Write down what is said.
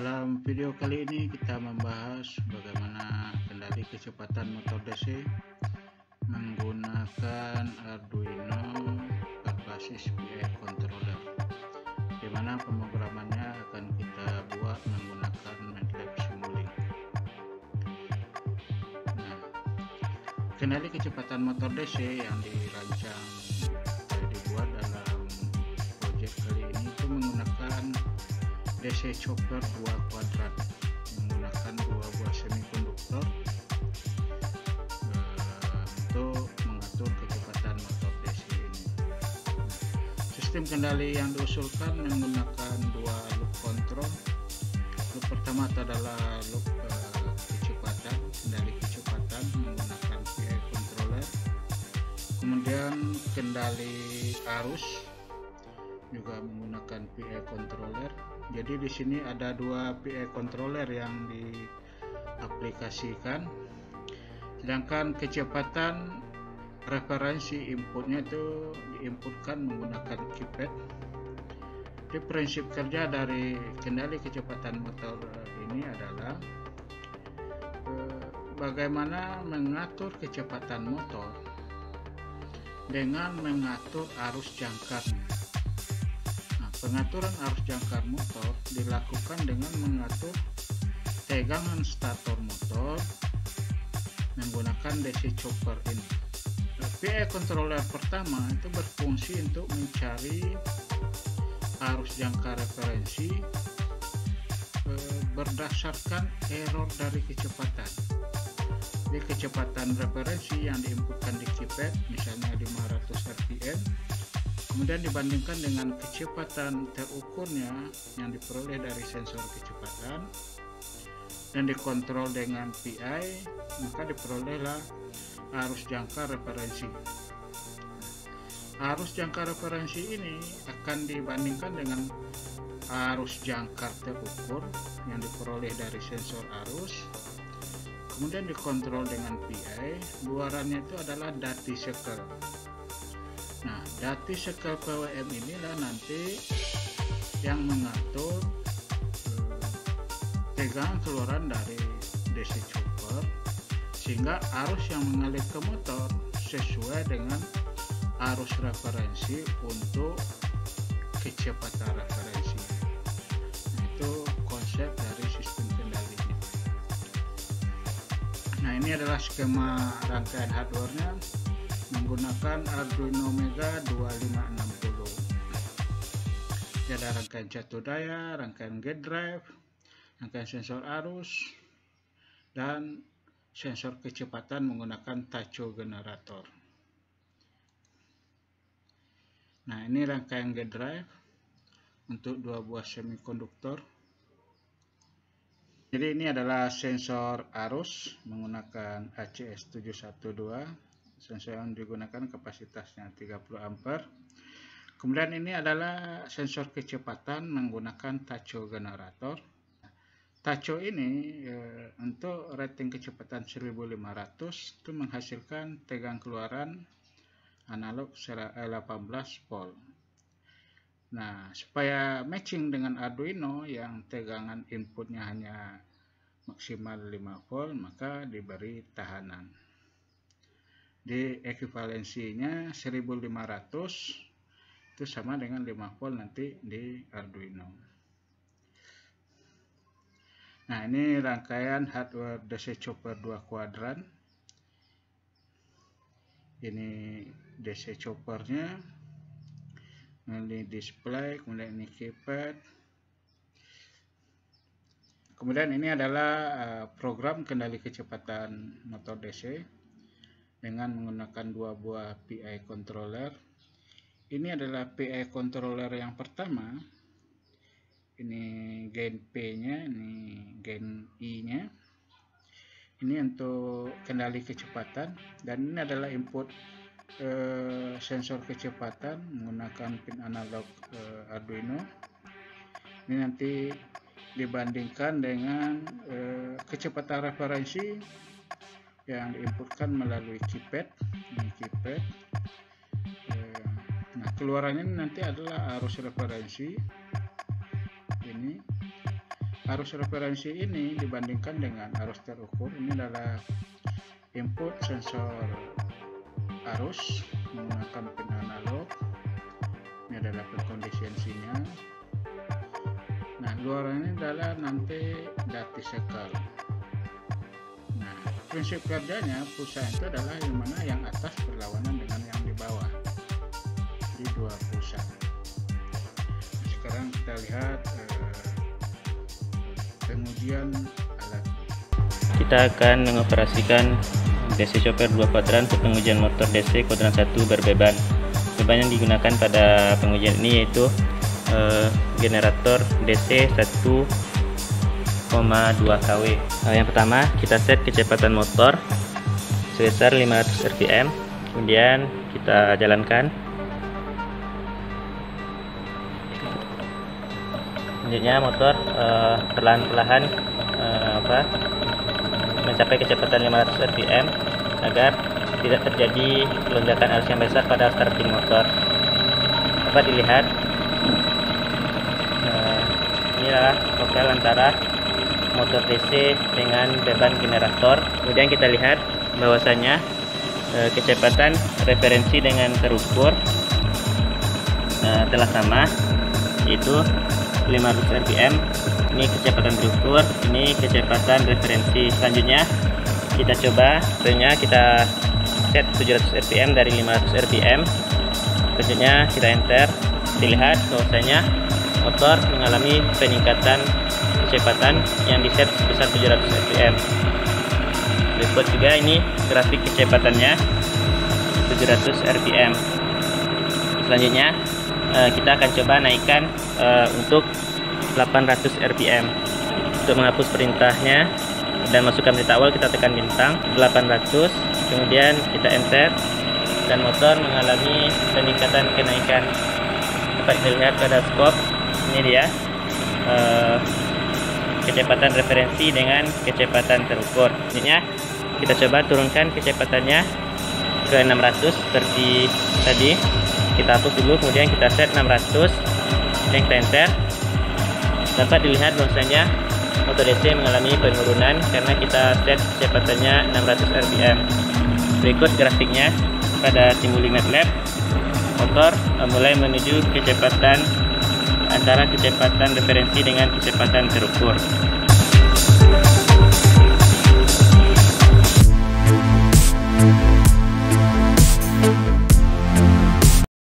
Dalam video kali ini kita membahas bagaimana kendali kecepatan motor DC menggunakan Arduino berbasis PI controller, di mana pemrogramannya akan kita buat menggunakan MATLAB Simulink. Nah, kendali kecepatan motor DC yang dirancang dibuat dalam proyek kali ini itu menggunakan DC chopper 2 kuadran menggunakan 2 buah semikonduktor untuk mengatur kecepatan motor DC ini. Sistem kendali yang diusulkan menggunakan 2 loop control. Loop pertama adalah loop kecepatan, kendali kecepatan menggunakan PI controller. Kemudian kendali arus juga menggunakan PI controller. Jadi di sini ada 2 PI controller yang diaplikasikan, sedangkan kecepatan referensi inputnya itu diinputkan menggunakan keypad. Jadi prinsip kerja dari kendali kecepatan motor ini adalah bagaimana mengatur kecepatan motor dengan mengatur arus jangkarnya. Pengaturan arus jangkar motor dilakukan dengan mengatur tegangan stator motor menggunakan DC chopper ini. PI controller pertama itu berfungsi untuk mencari arus jangkar referensi berdasarkan error dari kecepatan. Jadi kecepatan referensi yang diinputkan di keypad misalnya 500 rpm, kemudian dibandingkan dengan kecepatan terukurnya yang diperoleh dari sensor kecepatan dan dikontrol dengan PI, maka diperolehlah arus jangkar referensi. Arus jangkar referensi ini akan dibandingkan dengan arus jangkar terukur yang diperoleh dari sensor arus, kemudian dikontrol dengan PI. Luarannya itu adalah dati circle. Nah, dati circle PWM inilah nanti yang mengatur tegangan keluaran dari DC chopper sehingga arus yang mengalir ke motor sesuai dengan arus referensi untuk kecepatan referensi. Nah, itu konsep dari sistem kendali ini. Nah, ini adalah skema rangkaian hardware-nya menggunakan Arduino Mega 2560. Ada rangkaian catur daya, rangkaian gate drive, rangkaian sensor arus, dan sensor kecepatan menggunakan tacho generator. Nah, ini rangkaian gate drive untuk 2 buah semikonduktor. Jadi ini adalah sensor arus menggunakan ACS712. Sensor yang digunakan kapasitasnya 30 ampere. Kemudian ini adalah sensor kecepatan menggunakan tacho generator. Tacho ini untuk rating kecepatan 1500 itu menghasilkan tegangan keluaran analog 18 volt. Nah, supaya matching dengan Arduino yang tegangan inputnya hanya maksimal 5 volt, maka diberi tahanan. Di ekivalensinya 1500 itu sama dengan 5 volt nanti di Arduino. Nah, ini rangkaian hardware DC chopper 2 kuadran. Ini DC choppernya, ini display, kemudian ini keypad. Kemudian ini adalah program kendali kecepatan motor DC dengan menggunakan 2 buah PI controller. Ini adalah PI controller yang pertama. Ini gain P-nya, ini gain I-nya. Ini untuk kendali kecepatan, dan ini adalah input sensor kecepatan menggunakan pin analog Arduino. Ini nanti dibandingkan dengan kecepatan referensi yang diinputkan melalui keypad. Ini keypad. Nah, keluarannya nanti adalah arus referensi ini. arus referensi ini dibandingkan dengan arus terukur, ini adalah input sensor arus menggunakan pin analog. Ini adalah preconditioning-nya. Nah, luar ini adalah nanti dati sekal. Nah, prinsip kerjanya pulsa itu adalah yang mana yang atas berlawanan dengan yang di bawah di dua pulsa. Nah, sekarang kita lihat pengujian alat. Kita akan mengoperasikan DC chopper 2 kuadran untuk pengujian motor DC kuadran 1 berbeban. Beban yang digunakan pada pengujian ini yaitu generator DC 1,2 kW. Yang pertama, kita set kecepatan motor sebesar 500 rpm, kemudian kita jalankan. Selanjutnya motor perlahan-lahan mencapai kecepatan 500 rpm agar tidak terjadi lonjakan arus yang besar pada starting motor. Dapat dilihat inilah profil antara motor DC dengan beban generator. Kemudian kita lihat bahwasanya kecepatan referensi dengan terukur telah sama, yaitu 500 rpm. Ini kecepatan terukur, ini kecepatan referensi. Selanjutnya kita coba, tentunya kita set 700 rpm dari 500 rpm. Selanjutnya kita enter. Dilihat bahwasanya motor mengalami peningkatan kecepatan yang di set sebesar 700 rpm. Berikut juga ini grafik kecepatannya 700 rpm. Selanjutnya kita akan coba naikkan untuk 800 rpm. Untuk menghapus perintahnya dan masukkan perintah awal, kita tekan bintang 800, kemudian kita enter, dan motor mengalami peningkatan kenaikan. Dapat dilihat pada scope, ini dia kecepatan referensi dengan kecepatan terukur. Selanjutnya kita coba turunkan kecepatannya ke 600 seperti tadi. Kita hapus dulu, kemudian kita set 600 dan kita enter. Dapat dilihat bahwasanya motor DC mengalami penurunan karena kita set kecepatannya 600 rpm. Berikut grafiknya pada Simulink MATLAB. Motor mulai menuju kecepatan antara kecepatan referensi dengan kecepatan terukur.